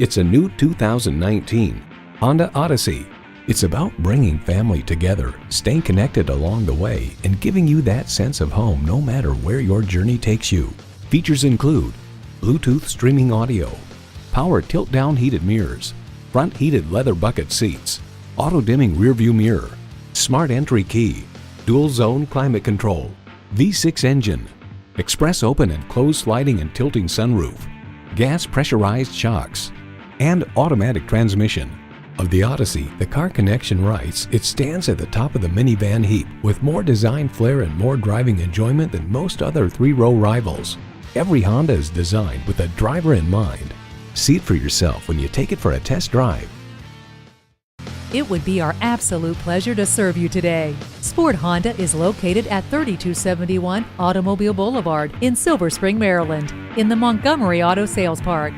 It's a new 2019 Honda Odyssey. It's about bringing family together, staying connected along the way, and giving you that sense of home no matter where your journey takes you. Features include Bluetooth streaming audio, power tilt-down heated mirrors, front heated leather bucket seats, auto-dimming rearview mirror, smart entry key, dual-zone climate control, V6 engine, express open and closed sliding and tilting sunroof, gas pressurized shocks, and automatic transmission. Of the Odyssey, the Car Connection writes, it stands at the top of the minivan heap with more design flair and more driving enjoyment than most other three-row rivals. Every Honda is designed with a driver in mind. See it for yourself when you take it for a test drive. It would be our absolute pleasure to serve you today. Sport Honda is located at 3271 Automobile Boulevard in Silver Spring, Maryland, in the Montgomery Auto Sales Park.